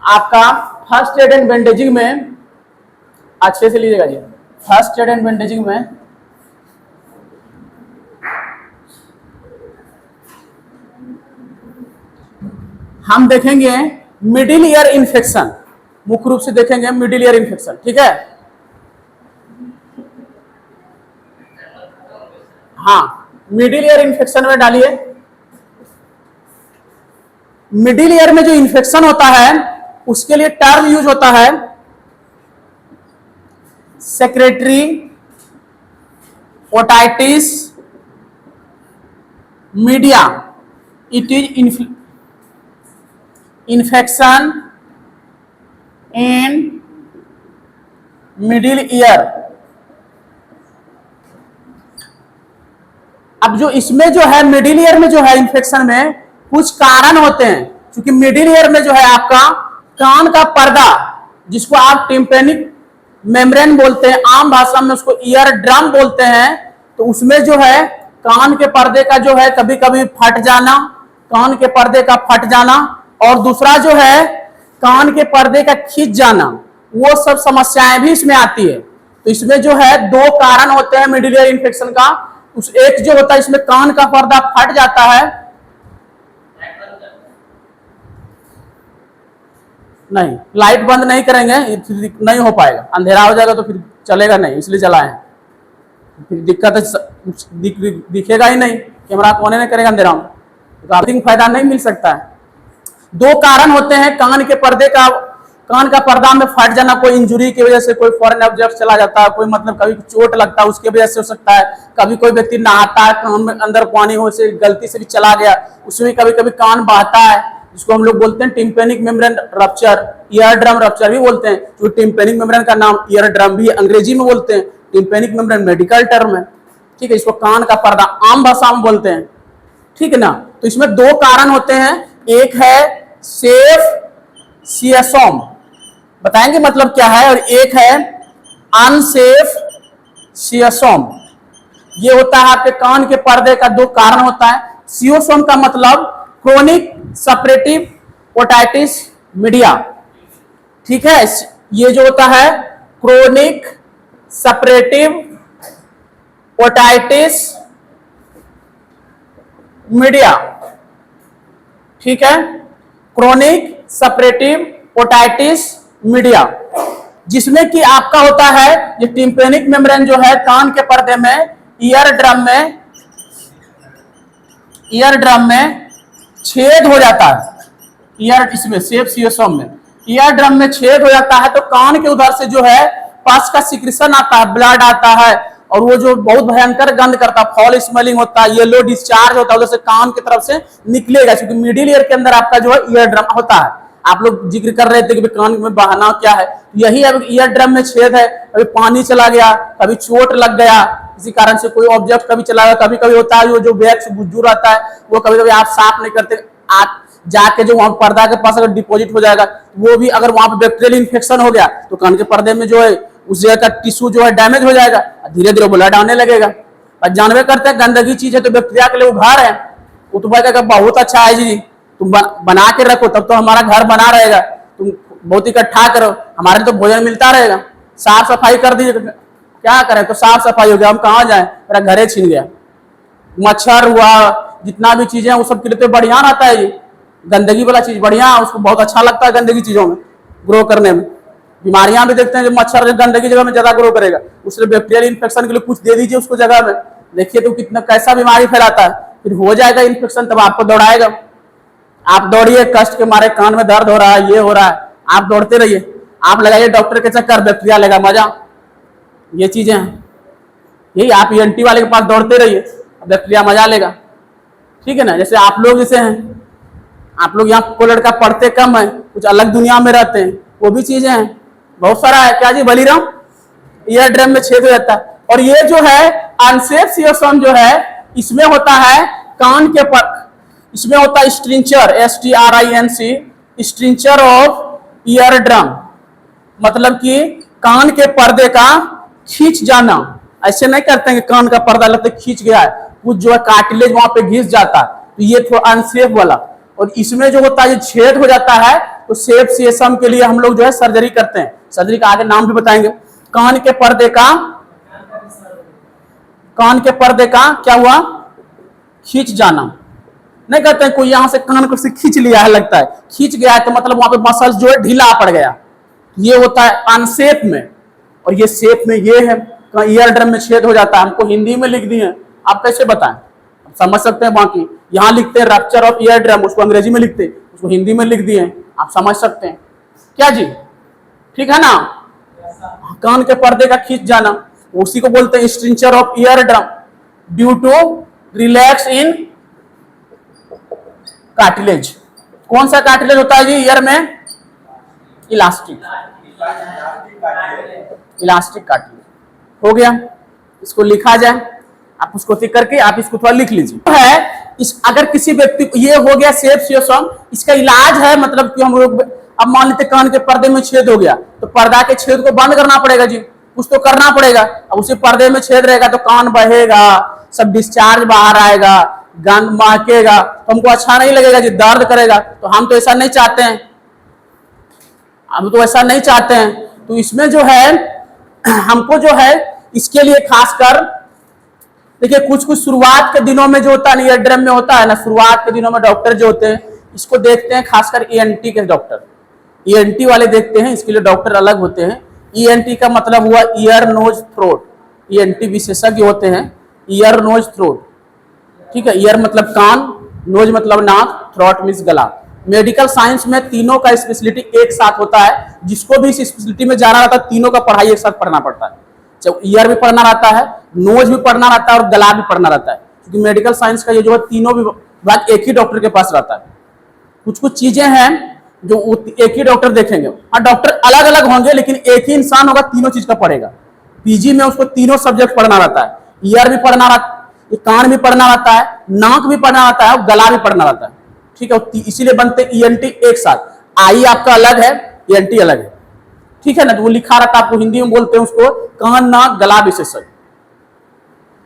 आपका first aid and bandaging में अच्छे से लीजिएगा जी। फर्स्ट एड एंड बैंडेजिंग में हम देखेंगे मिडिल ईयर इन्फेक्शन, मुख्य रूप से देखेंगे मिडिल ईयर इन्फेक्शन, ठीक है। हाँ, मिडिल ईयर इन्फेक्शन में डालिए। मिडिल ईयर में जो इन्फेक्शन होता है उसके लिए टर्म यूज होता है secretary otitis media. It is infection in middle ear. अब जो इसमें जो है मिडिल ईयर में जो है इन्फेक्शन में कुछ कारण होते हैं, क्योंकि मिडिल ईयर में जो है आपका कान का पर्दा, जिसको आप टिम्पेनिक मेम्ब्रेन बोलते हैं, आम भाषा में उसको ईयर ड्रम बोलते हैं, तो उसमें जो है कान के पर्दे का जो है कभी कभी फट जाना, कान के पर्दे का फट जाना, और दूसरा जो है कान के पर्दे का खींच जाना, वो सब समस्याएं भी इसमें आती है। तो इसमें जो है दो कारण होते हैं मिडिल ईयर इन्फेक्शन का। उस एक जो होता है इसमें कान का पर्दा फट जाता है, नहीं लाइट बंद नहीं करेंगे नहीं हो पाएगा, अंधेरा हो जाएगा तो फिर चलेगा नहीं, इसलिए चलाए हैं। फिर दिक्कत दिखेगा ही नहीं, कैमरा कोने में करेगा अंधेरा में, तो आपको फायदा नहीं मिल सकता है। दो कारण होते हैं कान के पर्दे का, कान का पर्दा में फट जाना, कोई इंजुरी की वजह से, कोई फॉरेन ऑब्जेक्ट चला जाता है, कोई मतलब कभी चोट लगता है उसकी वजह से हो सकता है, कभी कोई व्यक्ति नहाता है कान में अंदर पानी हो से गलती से भी चला गया, उसमें कभी कभी कान बहता है, जिसको हम लोग बोलते हैं tympanic membrane rupture, ear drum rupture भी बोलते हैं। जो टिम्पेनिक मेम्ब्रेन का नाम ईयर ड्रम भी अंग्रेजी में बोलते हैं, टिम्पेनिक मेम्ब्रेन मेडिकल टर्म है, ठीक है। इसको कान का पर्दा आम भाषा में बोलते हैं, ठीक है ना। तो इसमें दो कारण होते हैं, एक है सेफ सियासोम, बताएंगे मतलब क्या है, और एक है अनसेफ सियासोम। ये होता है आपके कान के पर्दे का दो कारण होता है। सियोसोम का मतलब क्रोनिक सपरेटिव ओटाइटिस मीडिया, ठीक है। ये जो होता है क्रोनिक सपरेटिव ओटाइटिस मीडिया, ठीक है, क्रोनिक सपरेटिव ओटाइटिस मीडिया, जिसमें कि आपका होता है ये टिम्पेनिक मेम्ब्रेन जो है कान के पर्दे में ईयर ड्रम में छेद हो जाता है। ईयर इसमें सेफ सियोसोम में ईयर ड्रम में छेद हो जाता है, तो कान के उधर से जो है पस का सिक्रेशन आता है, ब्लड आता है, और वो जो बहुत भयंकर गंध करता है, फॉल स्मेलिंग होता है, येलो डिस्चार्ज होता है, उधर से कान की तरफ से निकलेगा, क्योंकि मिडिल ईयर के अंदर आपका जो है ईयर ड्रम होता है। आप लोग जिक्र कर रहे थे कि कान में बहाना क्या है, यही अब ईयर ड्रम में छेद है, कभी पानी चला गया, कभी चोट लग गया, इसी कारण से कोई ऑब्जेक्ट कभी चला गया, कभी कभी होता है जो वैक्स गुज्जू रहता है वो कभी कभी आप साफ नहीं करते, आप जाके जो वहां पर्दा के पास अगर डिपॉजिट हो जाएगा, वो भी अगर वहां पर बैक्टीरियल इन्फेक्शन हो गया तो कान के पर्दे में जो है उस जगह का टिश्यू जो है डैमेज हो जाएगा, धीरे धीरे ब्लड आने लगेगा। और जानवे करते हैं गंदगी चीज है तो बैक्टीरिया के लिए वो घर है, वो तो भाई बहुत अच्छा है जी, तुम बना के रखो तब तो हमारा घर बना रहेगा, तुम बहुत इकट्ठा करो, हमारे लिए तो भोजन मिलता रहेगा, साफ सफाई कर दीजिए। क्या करें, तो साफ सफाई हो गया, हम कहाँ जाए, मेरा घरे छीन गया, मच्छर हुआ, जितना भी चीजें वो सब के लिए तो बढ़िया रहता है, ये गंदगी वाला चीज बढ़िया, उसको बहुत अच्छा लगता है गंदगी चीजों में ग्रो करने में। बीमारियां भी देखते हैं, जो मच्छर गंदगी जगह में ज्यादा ग्रो करेगा, उससे बैक्टीरियल इन्फेक्शन के लिए कुछ दे दीजिए उसको जगह में, देखिए तो कितना कैसा बीमारी फैलाता है, फिर हो जाएगा इन्फेक्शन, तब आपको दौड़ाएगा। आप दौड़िए, कष्ट के मारे कान में दर्द हो रहा है, ये हो रहा है, आप दौड़ते रहिए, आप लगाइए डॉक्टर के चक्कर, बैक्टीरिया लेगा मजा, ये चीजें हैं। यही आप ईएनटी वाले के पास दौड़ते रहिए, बैक्टीरिया मजा लेगा, ठीक है ना। जैसे आप लोग जैसे हैं, आप लोग यहाँ को लड़का पढ़ते कम है, कुछ अलग दुनिया में रहते हैं, वो भी चीजें हैं, बहुत सारा है। क्या जी बलीराम, ईयर ड्रम में छेद हो जाता है। और ये जो है अनसेफ सियोसोम जो है, इसमें होता है कान के इसमें होता है स्ट्रिंचर, STRINC, स्ट्रिंचर ऑफ ईयर ड्रम, मतलब कि कान के पर्दे का खींच जाना। ऐसे नहीं करते हैं कि कान का पर्दा लगता है खींच गया है, कुछ जो है कार्टिलेज वहां पे घिस जाता है, तो ये थोड़ा अनसेफ वाला। और इसमें जो होता है छेद हो जाता है, तो तो सेफ सीएसएम के लिए हम लोग जो है सर्जरी करते हैं। सर्जरी का आगे नाम भी बताएंगे। कान के पर्दे का क्या हुआ, खींच जाना। नहीं कहते हैं कोई यहां से कान को से खींच लिया है, लगता है खींच गया है तो मतलब वहां पे मसल्स जो है ढीला पड़ गया, ये होता है अनसेफ में। और ये सेफ में ये है, ईयर ड्रम में छेद हो जाता है। हमको हिंदी में लिख दिए, आप कैसे बताएं, समझ सकते हैं। बाकी यहाँ लिखते हैं रप्चर ऑफ ईयर ड्रम, उसको अंग्रेजी में लिखते हैं, उसको हिंदी में लिख दिए, आप समझ सकते हैं क्या जी, ठीक है ना। कान के पर्दे का खींच जाना, उसी को बोलते हैं stricture of ear drum due to relax in cartilage. कौन सा कार्टिलेज होता है जी ईयर में, इलास्टिक कार्टिलेज। हो गया, इसको लिखा जाए, आप उसको टिक करके आप इसको थोड़ा लिख लीजिए। है इस अगर किसी व्यक्ति को ये हो गया सेफ सीएसएम, इसका इलाज है, मतलब कि हम लोग अब मान लेते कान के पर्दे में छेद हो गया तो पर्दा के छेद को बंद करना पड़ेगा जी, कुछ तो करना पड़ेगा। अब उसी पर्दे में छेद रहेगा तो कान बहेगा, सब डिस्चार्ज बाहर आएगा, गंध महकेगा, तो हमको अच्छा नहीं लगेगा जी, दर्द करेगा। तो हम तो ऐसा नहीं चाहते हैं, हम तो ऐसा नहीं चाहते हैं। तो इसमें जो है हमको जो है इसके लिए खासकर देखिए कुछ शुरुआत के दिनों में जो होता है ना, ईयर ड्रम में होता है ना, शुरुआत के दिनों में डॉक्टर जो होते हैं इसको देखते हैं, खासकर ईएनटी के डॉक्टर, ईएनटी वाले देखते हैं, इसके लिए डॉक्टर अलग होते हैं। ईएनटी का मतलब हुआ ईयर नोज थ्रोट, ईएनटी विशेषज्ञ होते हैं ईयर नोज थ्रोट, ठीक है। ईयर मतलब कान, नोज मतलब नाक, थ्रोट मीन्स गला। मेडिकल साइंस में तीनों का स्पेशलिटी एक साथ होता है, जिसको भी इस स्पेशलिटी में जाना रहता है तीनों का पढ़ाई एक साथ पढ़ना पड़ता है। जब ईयर भी पढ़ना रहता है, नोज भी पढ़ना रहता है और गला भी पढ़ना रहता है, क्योंकि मेडिकल साइंस का ये जो है तीनों विभाग एक ही डॉक्टर के पास रहता है। कुछ चीजें हैं जो एक ही डॉक्टर देखेंगे, हाँ डॉक्टर अलग अलग होंगे लेकिन एक ही इंसान होगा, तीनों चीज का पढ़ेगा। पीजी में उसको तीनों सब्जेक्ट पढ़ना रहता है, ईयर भी पढ़ना रहता है, कान भी पढ़ना रहता है, नाक भी पढ़ना रहता है और गला भी पढ़ना रहता है, ठीक है। इसीलिए बनते ईएनटी एक साथ। आई आपका अलग है, ईएनटी अलग है, ठीक है ना। तो वो लिखा रहता है, आपको हिंदी में बोलते हैं उसको कान नाक गला विशेषज्ञ,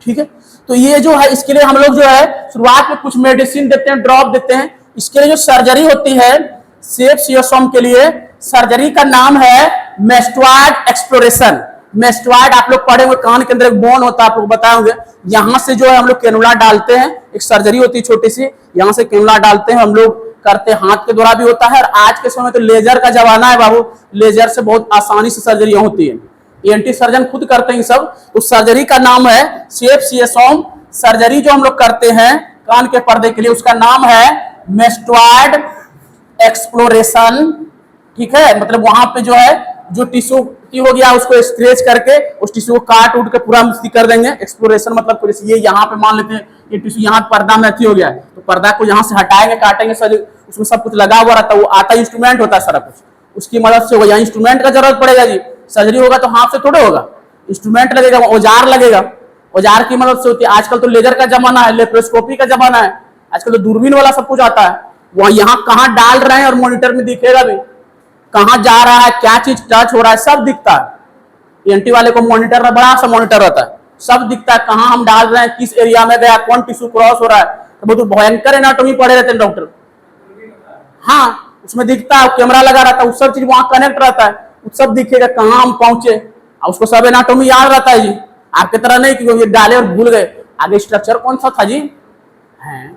ठीक है। तो ये जो है इसके लिए हम लोग जो है शुरुआत में कुछ मेडिसिन देते हैं, ड्रॉप देते हैं। इसके लिए जो सर्जरी होती है सेफ सीएसएम के लिए, सर्जरी का नाम है मेस्टॉइड एक्सप्लोरेशन। मेस्टॉइड आप लोग पढ़े हुए, कान के अंदर एक बोन होता है, आप लोग बताएंगे। यहां से जो है हम लोग कैनुला डालते हैं, एक सर्जरी होती है छोटी सी, यहां से कैनुला डालते हैं, हम लोग करते हैं, हाथ के द्वारा भी होता है। और आज के समय तो लेजर का जमाना है बाबू, लेजर से बहुत आसानी से सर्जरी होती है, ईएनटी सर्जन खुद करते हैं सब। तो सर्जरी का नाम है सेफ सीएसएम। सर्जरी जो हम लोग करते हैं कान के पर्दे के लिए उसका नाम है मेस्टॉइड एक्सप्लोरेशन, ठीक है। मतलब वहां पे जो है जो टिश्यू हो गया उसको स्क्रेच करके उस टिश्यू को काट उठ के पूरा कर देंगे। एक्सप्लोरेशन मतलब ये यहाँ पे मान लेते हैं ये टिश्यू यहाँ पर्दा में हो गया है तो पर्दा को यहाँ से हटाएंगे, काटेंगे, सर उसमें सब कुछ लगा हुआ रहता है, वो आता इंस्ट्रूमेंट होता है सारा कुछ, उसकी मदद से होगा। यहाँ इंस्ट्रूमेंट का जरूरत पड़ेगा जी, सर्जरी होगा तो हाथ से थोड़े होगा, इंस्ट्रूमेंट लगेगा, औजार लगेगा, औजार की मदद से होती है। आजकल तो लेजर का जमाना है, लेप्रोस्कोपी का जमाना है, आजकल तो दूरबीन वाला सब कुछ आता है। वह यहाँ कहाँ डाल रहे हैं और मॉनिटर में दिखेगा भी, कहाँ जा रहा है, क्या चीज टच हो रहा है, सब दिखता है। ईएनटी वाले को मॉनिटर में बड़ा सा मॉनिटर रहता है, सब दिखता है, कहाँ हम डाल रहे हैं, किस एरिया में गया, कौन टिश्यू क्रॉस हो रहा है। तो बहुत भयंकर एनाटॉमी पढ़े रहते हैं डॉक्टर, हाँ उसमें दिखता है, कैमरा लगा रहता है, उस सब चीज वहां कनेक्ट रहता है, उस सब दिखेगा कहाँ हम पहुंचे, और उसको सब एनाटॉमी याद रहता है जी। आपकी तरह नहीं कि ये डाले और भूल गए आगे स्ट्रक्चर कौन सा था जी, है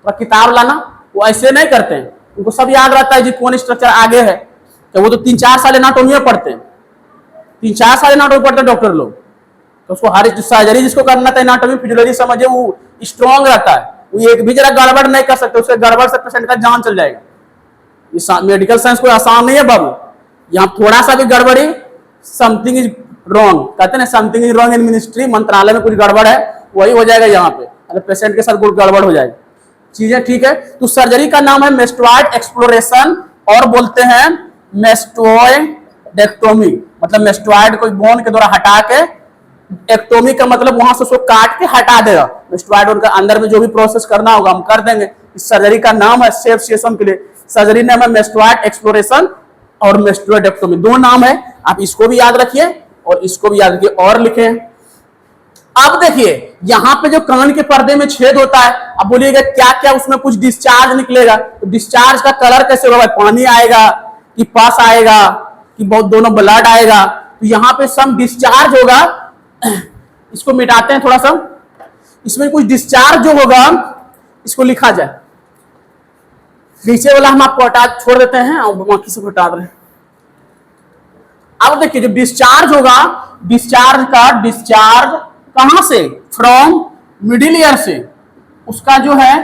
तो किताब लाना, वो ऐसे नहीं करते हैं, उनको सब याद रहता है जी कौन स्ट्रक्चर आगे है। तो वो तो 3-4 साल एनाटॉमी पढ़ते हैं, 3-4 साल एनाटॉमी पढ़ते हैं डॉक्टर लोग। तो उसको हर सर्जरी जिसको करना था एनाटॉमी फिजियोलॉजी समझे, वो स्ट्रॉन्ग रहता है, वो एक भी जरा गड़बड़ नहीं कर सकते, उसके गड़बड़ से पेशेंट का जान चल जाएगा। मेडिकल साइंस कोई आसान नहीं है बाबू, यहाँ थोड़ा सा भी गड़बड़ी समथिंग इज रॉन्ग, कहते हैं something is wrong in ministry, मंत्रालय में कुछ गड़बड़ है वही हो जाएगा यहाँ पे, अगर पेशेंट के साथ कुछ गड़बड़ हो जाएगी चीजें, ठीक है। तो सर्जरी का नाम है मेस्टॉइड एक्सप्लोरेशन और बोलते हैं मेस्टॉइडेक्टोमी, मतलब मेस्टॉइड को बोन के द्वारा हटा के, एक्टोमी का मतलब वहां से उसको काट के हटा देगा, मेस्टॉइड उनका अंदर में जो भी प्रोसेस करना होगा हम कर देंगे। इस सर्जरी का नाम है सेफ सीएसएम के लिए, सर्जरी नाम है मेस्टॉइड एक्सप्लोरेशन और मेस्टॉइडेक्टोमी, दो नाम है, आप इसको भी याद रखिए और इसको भी याद रखिए और लिखें। अब देखिए यहाँ पे जो कान के पर्दे में छेद होता है, अब बोलिएगा क्या क्या उसमें कुछ डिस्चार्ज निकलेगा, तो डिस्चार्ज का कलर कैसे होगा, पानी आएगा, कि पास आएगा कि बहुत दोनों ब्लड आएगा, तो यहाँ पे सम डिस्चार्ज होगा। इसको मिटाते हैं थोड़ा सा, इसमें कुछ डिस्चार्ज जो होगा इसको लिखा जाए। नीचे वाला हम आपको हटा छोड़ देते हैं और बाकी सब हटा रहे हैं। अब देखिए, जब डिस्चार्ज होगा, डिस्चार्ज कहां से? फ्रॉम मिडिल ईयर से। उसका जो है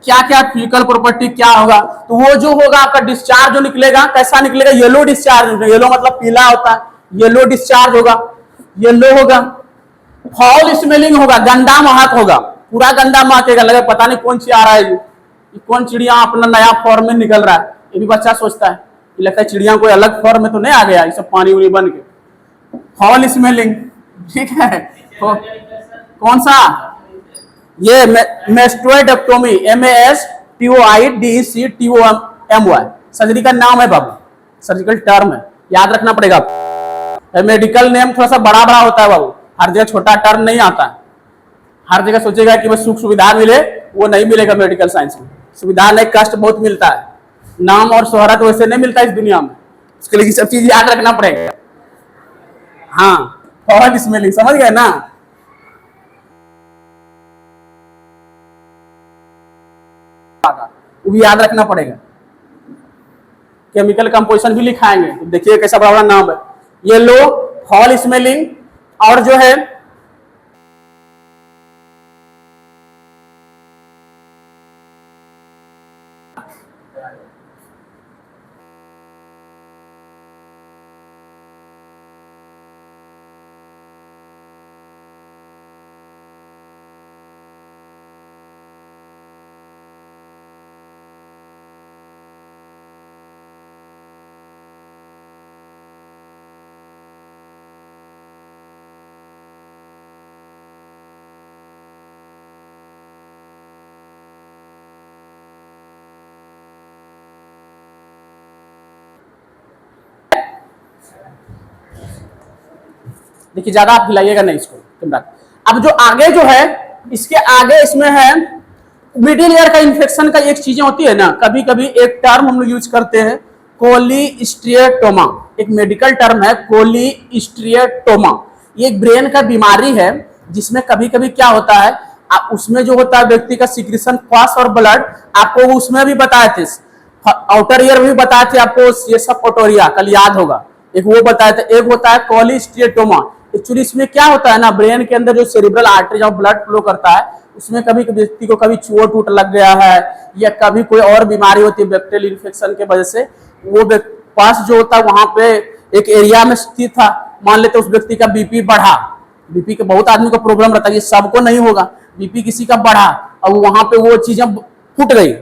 क्या क्या फिजिकल प्रॉपर्टी क्या होगा, तो वो जो होगा आपका डिस्चार्ज जो निकलेगा कैसा निकलेगा? Yellow discharge. येलो मतलब पीला होता है, येलो डिस्चार्ज होगा, येलो होगा। फाउल स्मेलिंग होगा, गंदा महक होगा, पूरा गंदा महकेगा, लगे पता नहीं कौन सी आ रहा है जी, कौन चिड़िया अपना नया फॉर्म में निकल रहा है। ये भी बच्चा सोचता है कि लगता है चिड़िया कोई अलग फॉर्म में तो नहीं आ गया, ये सब पानी उनी बन के। फाउल स्मेलिंग, ठीक है। तो कौन सा? ये मेस्टोइडेक्टोमी, MASTOIDECTOMY सर्जरी का नाम है बाबू, सर्जिकल टर्म है, याद रखना पड़ेगा। मेडिकल नेम थोड़ा सा बड़ा बड़ा होता है बाबू, हर जगह छोटा टर्म नहीं आता है। हर जगह सोचेगा कि बस सुख सुविधा मिले, वो नहीं मिलेगा। मेडिकल साइंस में सुविधा नहीं, कष्ट बहुत मिलता है, नाम और शोहरत वैसे नहीं मिलता इस दुनिया में। उसके लिए सब चीज याद रखना पड़ेगा। हाँ, फाउल स्मेलिंग समझ गए ना? वो भी याद रखना पड़ेगा। केमिकल कंपोजिशन भी लिखाएंगे, तो देखिए कैसा बड़ा बड़ा नाम है। येलो, फाउल स्मेलिंग, और जो है देखिए, ज्यादा आप हिलाइएगा नहीं इसको कैमरा। अब जो आगे जो है, इसके आगे इसमें है मिडिल ईयर का इन्फेक्शन का एक चीजें होती है ना, कभी कभी एक टर्म हम लोग यूज करते हैं, कोलीस्ट्रिएटोमा। एक मेडिकल टर्म है कोलीस्ट्रिएटोमा। ये एक ब्रेन का बीमारी है जिसमें कभी कभी क्या होता है, उसमें जो होता है व्यक्ति का सिक्रीशन, पस और ब्लड, आपको उसमें भी बताए थे, आउटर ईयर में भी बताए थे आपको, ये सब पोटोरिया कल याद होगा, एक वो बताया था। एक होता है कोलीस्ट्रिएटोमा। एक्चुअली इसमें क्या होता है ना, ब्रेन के अंदर जो सेरिब्रल आर्टरी जब ब्लड फ्लो करता है, उसमें कभी कभी व्यक्ति को कभी चोट वोट लग गया है, या कभी कोई और बीमारी होती है बैक्टीरियल इन्फेक्शन के वजह से, वो पास जो होता है वहां पे एक एरिया में स्थित था, मान लेते उस व्यक्ति का बीपी बढ़ा, बीपी के बहुत आदमी को प्रॉब्लम रहता है, ये सबको नहीं होगा, बीपी किसी का बढ़ा और वहां पे वो चीजें फूट गई,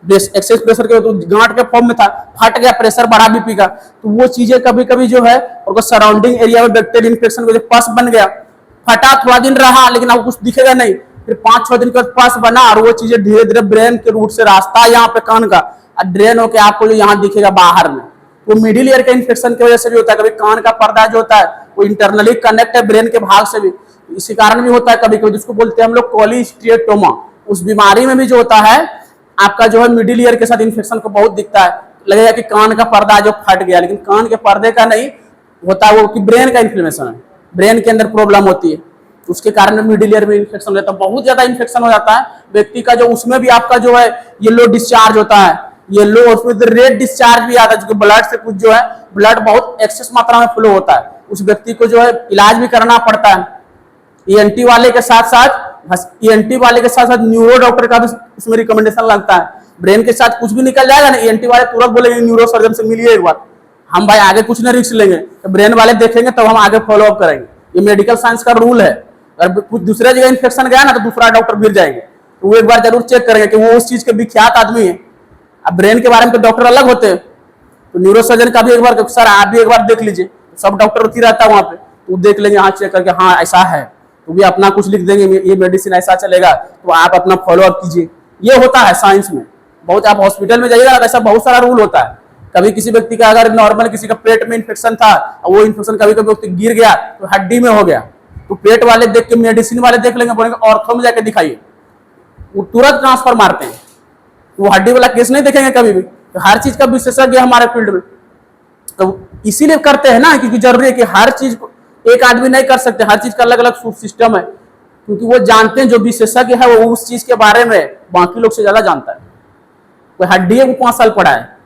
एक्सेस प्रेशर के तो गांठ के फॉर्म में था, फट गया, प्रेशर बढ़ा बीपी का, तो वो चीजें कभी कभी जो है और सराउंडिंग एरिया में बैक्टीरियल इन्फेक्शन की वजह से पस बन गया, फटा, थोड़ा दिन रहा लेकिन अब कुछ दिखेगा नहीं, फिर 5-6 दिन के बाद पस बना और वो चीजें धीरे धीरे ब्रेन के रूट से रास्ता यहाँ पे कान का ड्रेन होकर आपको जो यहाँ दिखेगा बाहर में, वो मिडिल ईयर के इन्फेक्शन की वजह से भी होता है। कभी कान का पर्दा जो होता है वो इंटरनली कनेक्ट है ब्रेन के भाग से भी, इसी कारण भी होता है कभी कभी, जिसको बोलते हैं हम लोग कोलीस्ट्रिएटोमा। उस बीमारी में भी जो होता है आपका जो है मिडिल ईयर के साथ इन्फेक्शन को बहुत दिखता है, लगेगा कि कान का पर्दा जो फट गया, लेकिन कान के पर्दे का नहीं होता, वो कि ब्रेन का इन्फ्लेमेशन है, ब्रेन के अंदर प्रॉब्लम होती है, उसके कारण मिडिल ईयर में इन्फेक्शन हो जाता है, बहुत ज्यादा इन्फेक्शन हो जाता है व्यक्ति का, जो उसमें भी आपका जो है येलो डिस्चार्ज होता है, येलो, उसमें रेड डिस्चार्ज भी आता है, जो ब्लड से कुछ जो है ब्लड बहुत एक्सेस मात्रा में फ्लो होता है, उस व्यक्ति को जो है इलाज भी करना पड़ता है। ईएनटी वाले के साथ साथ न्यूरो डॉक्टर का भी उसमें रिकमेंडेशन लगता है। ब्रेन के साथ कुछ भी निकल जाएगा ना, ईएनटी वाले तुरंत बोलेंगे न्यूरो सर्जन से मिलिए एक बार, हम भाई आगे कुछ नहीं रिस्क लेंगे, तो ब्रेन वाले देखेंगे तब हम आगे फॉलो अप करेंगे, ये मेडिकल साइंस का रूल है। अगर कुछ दूसरे जगह इन्फेक्शन गया ना तो दूसरा डॉक्टर गिर जाएंगे, तो वो एक बार जरूर चेक करेंगे कि वो उस चीज के विख्यात आदमी है। अब ब्रेन के बारे में तो डॉक्टर अलग होते हैं, तो न्यूरो सर्जन का भी एक बार, सर आप भी एक बार देख लीजिए, सब डॉक्टर होती रहता है वहां पे, तो देख लेंगे, हाँ चेक करके हाँ ऐसा है, तो भी अपना कुछ लिख देंगे, ये मेडिसिन ऐसा चलेगा, तो आप अपना फॉलो अप कीजिए। ये होता है साइंस में बहुत। आप हॉस्पिटल में जाइएगा ऐसा बहुत सारा रूल होता है। कभी किसी व्यक्ति का अगर नॉर्मल किसी का पेट में इन्फेक्शन था और वो इन्फेक्शन कभी कभी व्यक्ति गिर गया तो हड्डी में हो गया, तो पेट वाले देख के मेडिसिन वाले देख लेंगे, बोलेंगे ऑर्थो में जाके दिखाइए, वो तुरंत ट्रांसफर मारते हैं, वो हड्डी वाला केस नहीं देखेंगे कभी भी, तो हर चीज का विशेषज्ञ हमारे फील्ड में, तो इसीलिए करते हैं ना, क्योंकि जरूरी है कि हर चीज को एक आदमी नहीं कर सकते, हर चीज का अलग अलग सिस्टम है, क्योंकि वो जानते हैं, जो विशेषज्ञ है वो उस चीज के बारे में बाकी लोग से ज्यादा जानता है। कोई हड्डी है वो 5 साल पढ़ा है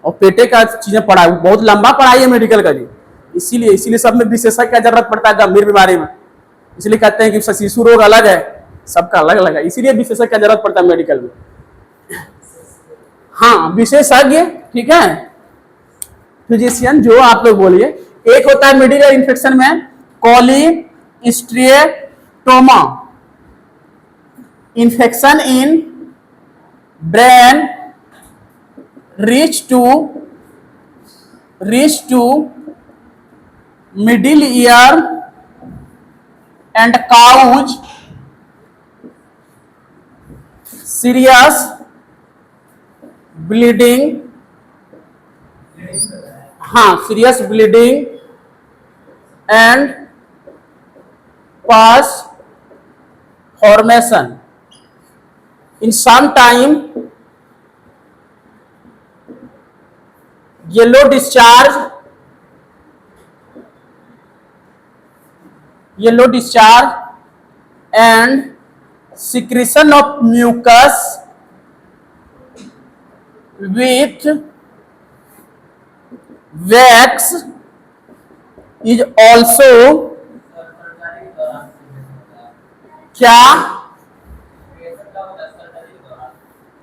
और पेटे का चीजें पढ़ा है, बहुत लंबा पढ़ाई है मेडिकल का जी। इसीलिए सब में विशेषज्ञ का जरूरत पड़ता है गंभीर बीमारी में। इसलिए कहते हैं कि शिशु रोग अलग है, सबका अलग अलग है, इसीलिए विशेषज्ञ का जरूरत पड़ता है मेडिकल में। हाँ, विशेषज्ञ, ठीक है, फिजिशियन जो आप लोग बोलिए। एक होता है मेडिकल इन्फेक्शन में cholesteatoma, infection in brain reach to middle ear and cause serious bleeding, हाँ, serious bleeding and pus formation in some time, yellow discharge and secretion of mucus with wax is also क्या,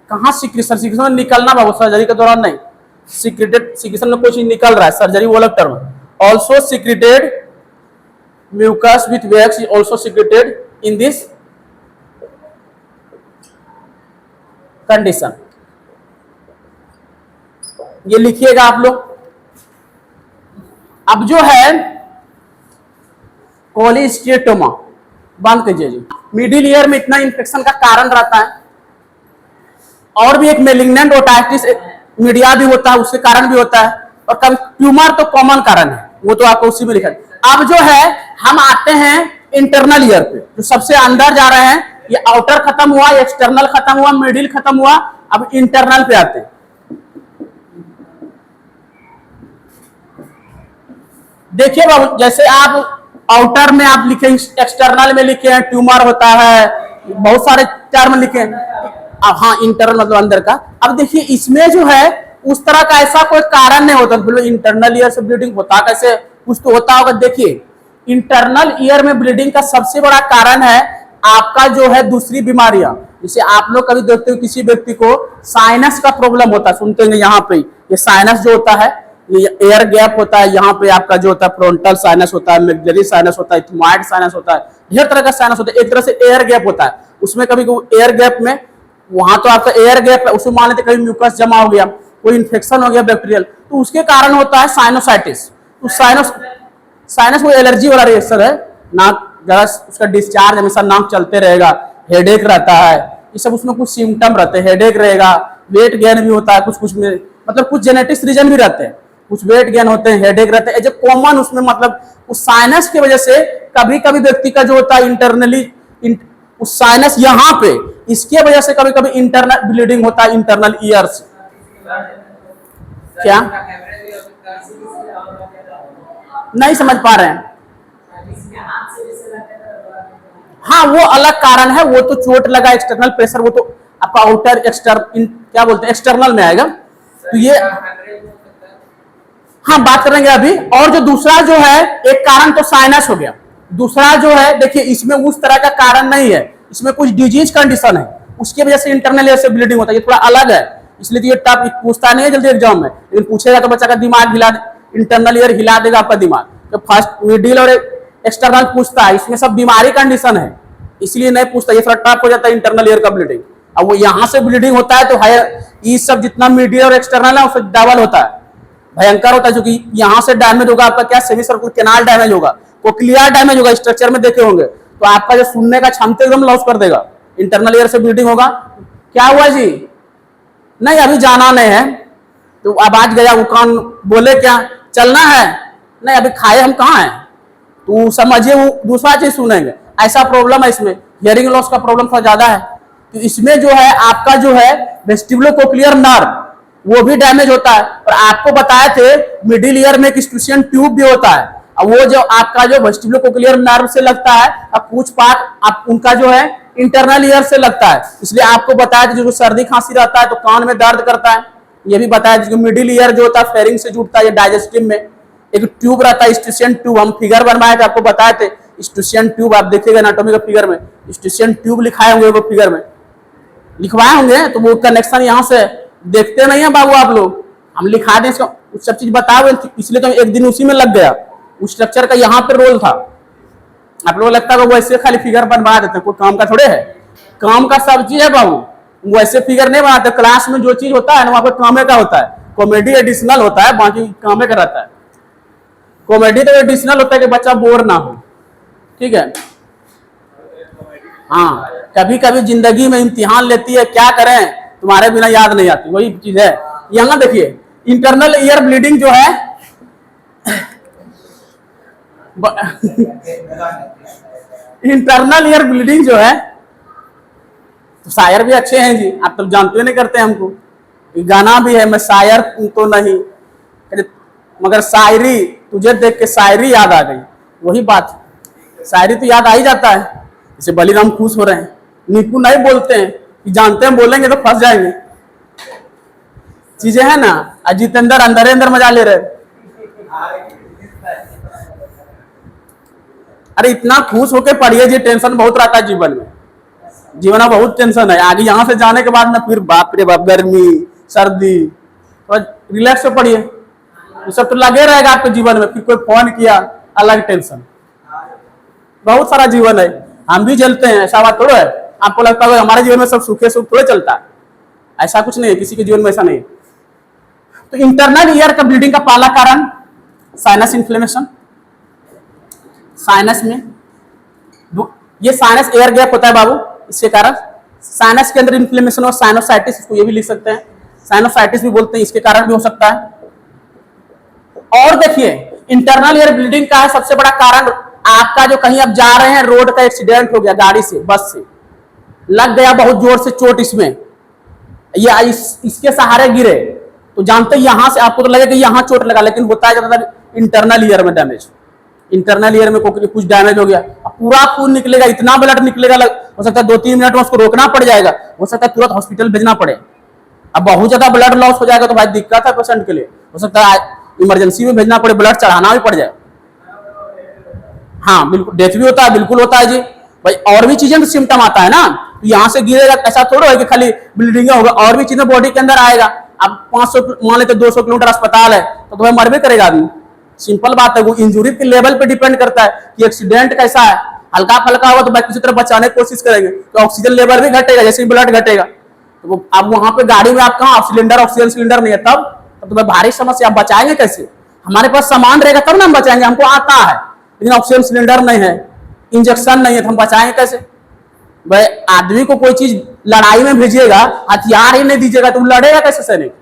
कहाँ secretion निकलना बाबू, surgery के दौरान नहीं, secreted secretion में कुछ निकल रहा है, सर्जरी वो अलग टर्म है। Also secreted mucus with wax is also secreted in this condition. ये लिखिएगा आप लोग। अब जो है कॉलीस्ट्रिएटोमा बंद कीजिए जी। मिडिल ईयर में इतना इंफेक्शन का कारण रहता है, और भी एक मेलिग्नेंट ओटाइटिस मीडिया भी होता है, उसके कारण भी होता है, और कभी ट्यूमर तो कॉमन कारण है, वो तो आपको उसी में लिखा है। अब जो है हम आते हैं इंटरनल ईयर पे, जो सबसे अंदर जा रहे हैं। ये आउटर खत्म हुआ, एक्सटर्नल खत्म हुआ, मिडिल खत्म हुआ, अब इंटरनल पे आते हैं। देखिए बाबू, जैसे आप आउटर में आप लिखे, एक्सटर्नल में लिखे हैं ट्यूमर होता है, बहुत सारे टर्म लिखे हैं। अब हाँ, इंटरनल मतलब अंदर का। अब देखिए इसमें जो है उस तरह का ऐसा कोई कारण नहीं होता, इंटरनल ईयर से ब्लीडिंग होता कैसे, कुछ तो होता होगा। देखिए इंटरनल ईयर में ब्लीडिंग का सबसे बड़ा कारण है आपका जो है दूसरी बीमारियां। जैसे आप लोग कभी देखते हो किसी व्यक्ति को साइनस का प्रॉब्लम होता है, सुनते हैं यहाँ पे, ये साइनस जो होता है, ये एयर गैप होता है, यहाँ पे आपका जो होता है फ्रंटल साइनस होता है, मैग्जिलरी साइनस होता है, इथमॉइड साइनस होता है, ढेर तरह का साइनस होता है। एक तरह से एयर गैप होता है, उसमें कभी एयर गैप में, वहां तो आपका एयर गैप है, उसमें मान लेते कभी म्यूकस जमा हो गया, कोई इन्फेक्शन हो गया बैक्टीरियल, तो उसके कारण होता है साइनोसाइटिस। तो साइनस वो एलर्जी वाला रिएक्शन है, नाक जरा उसका डिस्चार्ज हमेशा नाक चलते रहेगा, हेडेक रहता है, ये सब उसमें कुछ सिम्टम रहते हैं। हेडेक रहेगा, वेट गेन भी होता है, कुछ में मतलब कुछ जेनेटिक्स रीजन भी रहते हैं, कुछ वेट गेन होते हैं, हेडेक रहते हैं, जब कॉमन उसमें मतलब उस साइनस की वजह से कभी कभी व्यक्ति का जो होता है इंटरनली उस साइनस यहाँ पे, इसके वजह से कभी कभी इंटरनल ब्लीडिंग होता है इंटरनल ईयर से। क्या नहीं समझ पा रहे हैं? हाँ, वो अलग कारण है, वो तो चोट लगा, एक्सटर्नल प्रेशर, वो तो आपका आउटर क्या बोलते हैं एक्सटर्नल में आएगा। तो ये हाँ बात करेंगे अभी। और जो दूसरा जो है एक कारण तो साइनस हो गया, दूसरा जो है देखिए इसमें उस तरह का कारण नहीं है, इसमें कुछ डिजीज कंडीशन है, उसकी वजह से इंटरनल ईयर से ब्लीडिंग होता है, ये थोड़ा अलग है, इसलिए तो ये टफ पूछता नहीं है जल्दी एग्जाम में, लेकिन पूछेगा तो बच्चा का दिमाग हिला, इंटरनल ईयर हिला देगा आपका दिमाग। तो फर्स्ट मिडिल और एक्सटर्नल पूछता है, इसमें सब बीमारी कंडीशन है, इसलिए नहीं पूछता, ये थोड़ा टफ हो जाता है इंटरनल ईयर का ब्लीडिंग। अब वो यहाँ से ब्लीडिंग होता है तो ये सब जितना मिडिल और एक्सटर्नल है उससे डबल होता है, भयंकर होता है, क्योंकि यहाँ से डैमेज होगा आपका क्या, सेमी सर्कुलर कैनाल डैमेज होगा, कोक्लियर डैमेज होगा, स्ट्रक्चर में देखे होंगे, तो आपका जो सुनने का क्षमता एकदम लॉस कर देगा। इंटरनल ईयर से ब्लीडिंग होगा। क्या हुआ जी? नहीं अभी जाना नहीं है, तो आवाज गया, वो कान बोले क्या चलना है, नहीं अभी खाए हम कहाँ हैं, तो समझिए वो दूसरा चीज सुनेंगे, ऐसा प्रॉब्लम है इसमें, हियरिंग लॉस का प्रॉब्लम थोड़ा ज्यादा है। तो इसमें जो है आपका जो है वेस्टिबुलोकोक्लियर नर्व, वो भी डैमेज होता है। और आपको बताए थे मिडिल ईयर में एक स्टूसियन ट्यूब भी होता है, और वो जो आपका जो वेस्टिबुलोकोक्लियर नर्व से लगता है, अब कुछ पार्ट आप उनका जो है इंटरनल ईयर से लगता है। इसलिए आपको बताया कि जो सर्दी खांसी रहता है तो कान में दर्द करता है, ये भी बताया। जो मिडिल ईयर जो होता है फेरिंग से जुड़ता है, ये डाइजेस्टिव में एक ट्यूब रहता है स्टूसियन ट्यूब, हम फिगर बनवाए थे, आपको बताए थे स्टूसियन ट्यूब। आप देखिएगा एनाटॉमी का फिगर में स्टूसियन ट्यूब लिखाए होंगे, वो फिगर में लिखवाए होंगे, तो वो कनेक्शन यहाँ से देखते नहीं है बाबू आप लोग, हम लिखा दें इसका सब चीज बता हुए, इसलिए तो एक दिन उसी में लग गया। उस स्ट्रक्चर का यहाँ पे रोल था। आप लोगों को लगता है वैसे खाली फिगर बनवा देते हैं, कोई काम का थोड़े है, काम का सब चीज है बाबू। वैसे फिगर नहीं बनाते, क्लास में जो चीज होता है ना वहाँ पे कामे का होता है, कॉमेडी एडिशनल होता है, बाकी कामे का रहता है। कॉमेडी तो एडिशनल होता है कि बच्चा बोर ना हो, ठीक है। हाँ, कभी कभी जिंदगी में इम्तिहान लेती है, क्या करें, तुम्हारे बिना याद नहीं आती, वही चीज है। यहाँ देखिए इंटरनल ईयर ब्लीडिंग जो है इंटरनल ईयर ब्लीडिंग जो है, तो शायर भी अच्छे हैं जी, आप तो जानते नहीं करते हमको, गाना भी है, मैं शायर तो नहीं मगर शायरी तुझे देख के शायरी याद आ गई, वही बात, शायरी तो याद आ ही जाता है। जैसे बलिराम खुश हो रहे हैं, निपु नहीं बोलते हैं कि जानते हैं बोलेंगे तो फंस जाएंगे, चीजें है ना। और जितेंद्र अंदर अंदर मजा ले रहे, अरे इतना खुश होके पढ़िए जी, टेंशन बहुत रहता है जीवन में, जीवन में बहुत टेंशन है। आगे यहाँ से जाने के बाद ना फिर बाप रे बाप गर्मी सर्दी, तो रिलैक्स से पढ़िए, ये सब तो लगे रहेगा आपके जीवन में। फिर कोई फोन किया अलग टेंशन, बहुत सारा जीवन है, हम भी झेलते हैं, ऐसा बात थोड़ा है। आपको लगता है हमारे जीवन में सब सुखे सुख थोड़े चलता है, ऐसा कुछ नहीं है, किसी के जीवन में ऐसा नहीं है। तो इंटरनल ईयर का ब्लीडिंग का पहला कारण साइनस इन्फ्लेमेशन, साइनस में ये साइनस एयर गैप होता है बाबू, इसके कारण साइनस के अंदर इन्फ्लेमेशन और साइनोसाइटिस, इसको ये भी लिख सकते हैं, साइनोसाइटिस भी बोलते हैं, इसके कारण भी हो सकता है। और देखिए इंटरनल ईयर ब्लीडिंग का है सबसे बड़ा कारण, आपका जो कहीं आप जा रहे हैं, रोड का एक्सीडेंट हो गया, गाड़ी से बस से लग गया बहुत जोर से चोट इसमें, या इसके सहारे गिरे, तो जानते हैं यहां से आपको तो लगेगा कि यहां चोट लगा, लेकिन होता है ज्यादातर इंटरनल ईयर में डैमेज, इंटरनल ईयर में कुछ डैमेज हो गया, पूरा खून निकलेगा, इतना ब्लड निकलेगा, हो सकता है 2-3 मिनट में उसको रोकना पड़ जाएगा, हो सकता है तुरंत हॉस्पिटल भेजना पड़े। अब बहुत ज्यादा ब्लड लॉस हो जाएगा तो भाई दिक्कत है पेशेंट के लिए, हो सकता है इमरजेंसी में भेजना पड़े, ब्लड चढ़ाना भी पड़ जाए। हाँ बिल्कुल, डेथ भी होता है, बिल्कुल होता है जी भाई, और भी चीजें सिम्टम आता है ना, तो यहाँ से गिरेगा, ऐसा थोड़ा है कि खाली ब्लीडिंग होगा, और भी चीजें बॉडी के अंदर आएगा। अब 500 मान लेते 200 किलोमीटर अस्पताल है तो भाई मर भी करेगा आदमी, सिंपल बात है। वो इंजुरी के लेवल पे डिपेंड करता है कि एक्सीडेंट कैसा है, हल्का फल्का होगा तो भाई किसी तरह बचाने की कोशिश करेंगे, तो ऑक्सीजन लेवल भी घटेगा, जैसे ब्लड घटेगा। तो अब वहां पे गाड़ी में आप कहाँ ऑक्सीजन सिलेंडर नहीं है, तब तो भाई भारी समस्या, आप बचाएंगे कैसे? हमारे पास सामान रहेगा तब ना हम बचाएंगे, हमको आता है, लेकिन ऑक्सीजन सिलेंडर नहीं है, इंजेक्शन नहीं है, तो हम बचाएंगे कैसे? भाई आदमी को कोई चीज लड़ाई में भेजिएगा, हथियार ही नहीं दीजिएगा तो लड़ेगा कैसे सैनिक?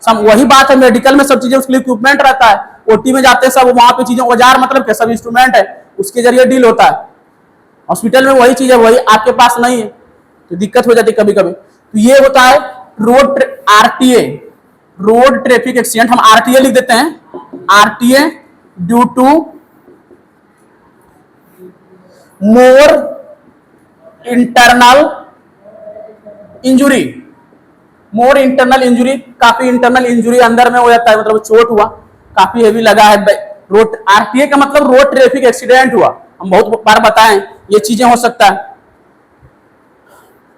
सब वही बात है, मेडिकल में सब चीजें उसके लिए इक्विपमेंट रहता है, ओटी में जाते हैं सब, वहां पे चीजें औजार मतलब क्या, सब इंस्ट्रूमेंट है, उसके जरिए डील होता है। हॉस्पिटल में वही चीज है, वही आपके पास नहीं है तो दिक्कत हो जाती है कभी कभी। तो ये होता है road RTA, road traffic accident, हम आरटीए लिख देते हैं, RTA due to more internal injury, more internal injury, काफी इंटरनल इंजुरी अंदर में हो जाता है, मतलब चोट हुआ, काफी हेवी लगा है। रोड आरटीए का मतलब रोड ट्रैफिक एक्सीडेंट हुआ, हम बहुत बार बताएं, ये चीजें हो सकता है।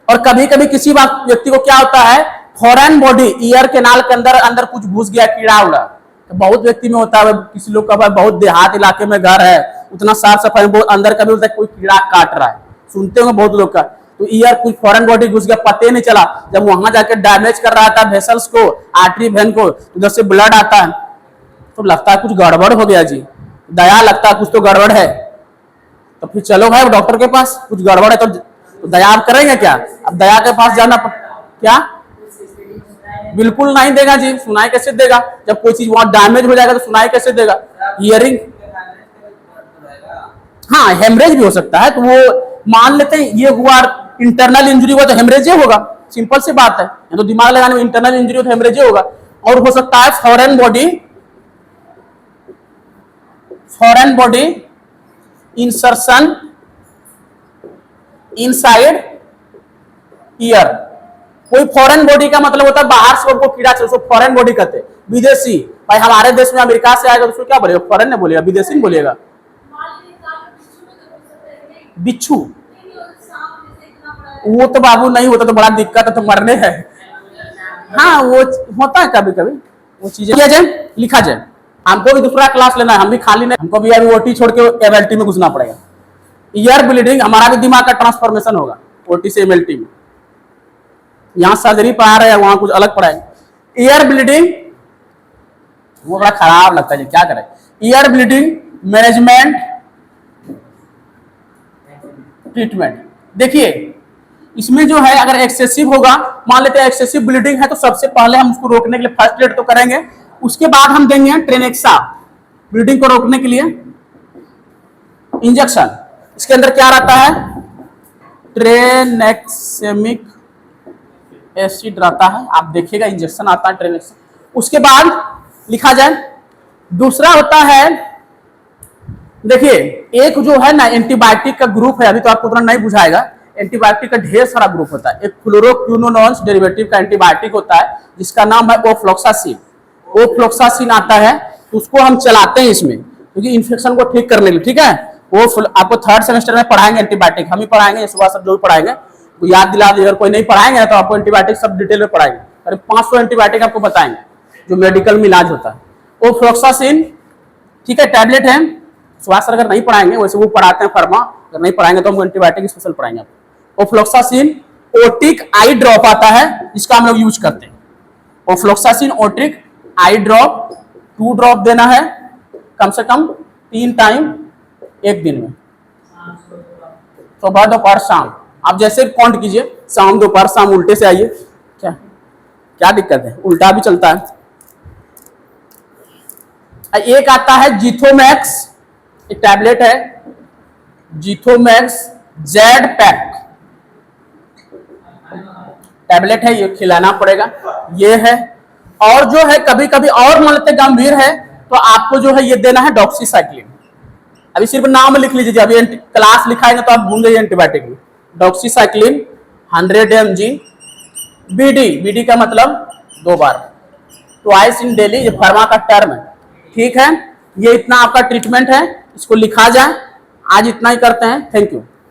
और कभी कभी किसी व्यक्ति को क्या होता है, फॉरेन बॉडी ईयर केनाल के अंदर कुछ घुस गया, कीड़ा उड़ा, तो बहुत व्यक्ति में होता है। किसी लोग का बहुत देहात इलाके में घर है, उतना साफ सफाई, बहुत अंदर कभी होता है कोई कीड़ा काट रहा है, सुनते होंगे बहुत लोग का, तो ईयर कुछ फॉरेन बॉडी घुस गया, पता नहीं चला, जब वहां जाके डैमेज कर रहा था वेसल्स को, आर्टरी वेन को, उधर से ब्लड आता है, तो लगता है कुछ गड़बड़ हो गया जी, दया लगता है कुछ तो गड़बड़ है, तो फिर चलो भाई डॉक्टर के पास, कुछ गड़बड़ है तो दया आप करेंगे क्या? अब दया के पास जाना क्या? बिल्कुल नहीं देगा जी, सुनाई कैसे देगा? जब कोई चीज वहां डैमेज हो जाएगा तो सुनाई कैसे देगा? हियरिंग, हाँ हेमरेज भी हो सकता है, तो वो मान लेते हैं ये हुआ इंटरनल इंजरी हुआ तो हेमरेज होगा, सिंपल सी बात है, तो दिमाग लगाने में इंटरनल इंजरी हो तो हेमरेज होगा। और हो सकता है foreign body insertion inside year. कोई फॉरेन बॉडी का मतलब होता है बाहर से को कीड़ा से, उसको फॉरेन बॉडी कहते हैं। विदेशी, भाई हमारे देश में अमेरिका से आएगा तो उसको क्या बोलेगा? फॉरेन नहीं बोलेगा, विदेशी नहीं बोलेगा। बिच्छू, वो तो बाबू नहीं होता तो बड़ा दिक्कत है, तो मरने है। हाँ वो होता है कभी कभी, वो चीजें किया जाए, लिखा जाए। हमको भी दूसरा क्लास लेना है, हम भी खाली नहीं, हमको भी अभी ओटी छोड़ के एमएलटी में घुसना पड़ेगा। ईयर ब्लीडिंग, हमारा भी दिमाग का ट्रांसफॉर्मेशन होगा ओटी से एमएलटी में। यहाँ सर्जरी पढ़ा रहे हैं, वहां कुछ अलग पढ़ाएंगे। ईयर ब्लीडिंग वो बड़ा खराब लगता है, क्या करें। ईयर ब्लीडिंग मैनेजमेंट ट्रीटमेंट, देखिए इसमें जो है अगर एक्सेसिव होगा, मान लेते हैं एक्सेसिव ब्लीडिंग है, तो सबसे पहले हम उसको रोकने के लिए फर्स्ट एड तो करेंगे, उसके बाद हम देंगे ट्रेनेक्सा ब्लीडिंग को रोकने के लिए इंजेक्शन। इसके अंदर क्या रहता है? ट्रेनेक्सेमिक एसिड रहता है, आप देखिएगा इंजेक्शन आता है ट्रेनेक्सा। उसके बाद लिखा जाए, दूसरा होता है, देखिए एक जो है ना एंटीबायोटिक का ग्रुप है, अभी तो आपको उतना नहीं बुझाएगा। एंटीबायोटिक का ढेर सारा ग्रुप होता है। एक फ्लोरोक्विनोनॉन्स डेरिवेटिव का एंटीबायोटिक होता है जिसका नाम है ओफ्लॉक्सासिन। ओफ्लॉक्सासिन आता है तो उसको हम चलाते हैं इसमें, क्योंकि इन्फेक्शन को ठीक करने के लिए, ठीक है। वो आपको थर्ड सेमेस्टर में पढ़ाएंगे एंटीबायोटिक, हम ही पढ़ाएंगे, सुबह सब जो पढ़ाएंगे वो याद दिला दीजिए। अगर कोई नहीं पढ़ाएंगे तो आपको एंटीबायोटिक सब डिटेल में पढ़ाएंगे, अरे 500 एंटीबायोटिक आपको बताएंगे जो मेडिकल में इलाज होता है। ओफ्लॉक्सासिन, ठीक है, टैबलेट है। स्वास्थ्य अगर नहीं पढ़ाएंगे, वैसे वो पढ़ाते हैं फर्मा, अगर नहीं पढ़ाएंगे तो हम एंटीबायोटिक स्पेशल पढ़ाएंगे आपको। ओफ्लॉक्सासिन ओटिक आई ड्रॉप आता है, इसका हम लोग यूज करते हैं। ओफ्लॉक्सासिन ओटिक आई ड्रॉप 2 ड्रॉप देना है कम से कम 3 टाइम एक दिन में, सुबह दोपहर शाम। आप जैसे काउंट कीजिए, शाम दोपहर शाम, उल्टे से आइए, क्या दिक्कत है, उल्टा भी चलता है। एक आता है जीथोमैक्स, एक टैबलेट है जीथोमैक्स जेड पैक टैबलेट है, ये खिलाना पड़ेगा, ये है। और जो है कभी कभी और मान लेते गंभीर है तो आपको जो है ये देना है डॉक्सीसाइक्लिन। अभी सिर्फ नाम लिख लीजिए, अभी क्लास लिखाएंगे तो आप भूल जाइए एंटीबायोटिक में। डॉक्सीसाइक्लिन 100 mg, बीडी का मतलब 2 बार, ट्वाइस इन डेली, ये फर्मा का टर्म है, ठीक है। ये इतना आपका ट्रीटमेंट है, इसको लिखा जाए। आज इतना ही करते हैं, थैंक यू।